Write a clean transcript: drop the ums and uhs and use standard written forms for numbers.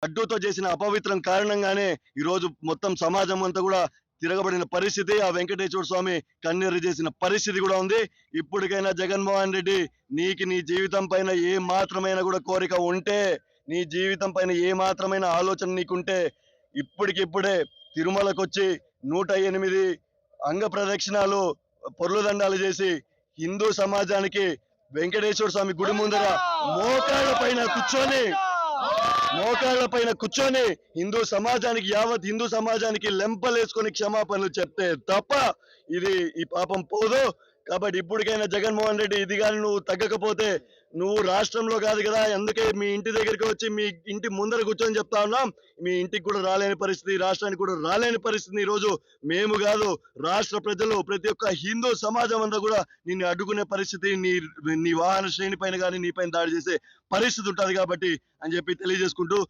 లడ్డూతో చేసిన అపవిత్రం కారణంగానే ఈరోజు మొత్తం సమాజం అంతా కూడా తిరగబడిన పరిస్థితి, ఆ వెంకటేశ్వర స్వామి కన్నెర్ర చేసిన పరిస్థితి కూడా ఉంది. ఇప్పటికైనా జగన్మోహన్ రెడ్డి, నీ జీవితం పైన ఏ మాత్రమైన కూడా కోరిక ఉంటే, నీ జీవితం పైన ఏ మాత్రమైన ఆలోచన నీకుంటే ఇప్పటికిప్పుడే తిరుమలకొచ్చి 108 అంగ ప్రదక్షిణాలు, పొర్లు దండాలు చేసి హిందూ సమాజానికి వెంకటేశ్వర స్వామి గుడి ముందర మోకాళ్ళ పైన కూర్చొని యావత్ హిందూ సమాజానికి లెంపలేసుకొని క్షమాపణలు చెప్తే తప్ప ఈ పాపం పోదు. కాబట్టి ఇప్పటికైనా జగన్మోహన్ రెడ్డి, ఇది కానీ నువ్వు తగ్గకపోతే, నువ్వు రాష్ట్రంలో కాదు కదా, అందుకే మీ ఇంటి దగ్గరికి వచ్చి మీ ఇంటి ముందర కూర్చొని చెప్తా ఉన్నాం, మీ ఇంటికి కూడా రాలేని పరిస్థితి, రాష్ట్రానికి కూడా రాలేని పరిస్థితిని ఈరోజు మేము కాదు, రాష్ట్ర ప్రజలు, ప్రతి ఒక్క హిందూ సమాజం అంతా కూడా నిన్ను అడ్డుకునే పరిస్థితి, నీ వాహన శ్రేణి పైన కానీ నీ పైన దాడి చేసే పరిస్థితి ఉంటుంది కాబట్టి అని చెప్పి తెలియజేసుకుంటూ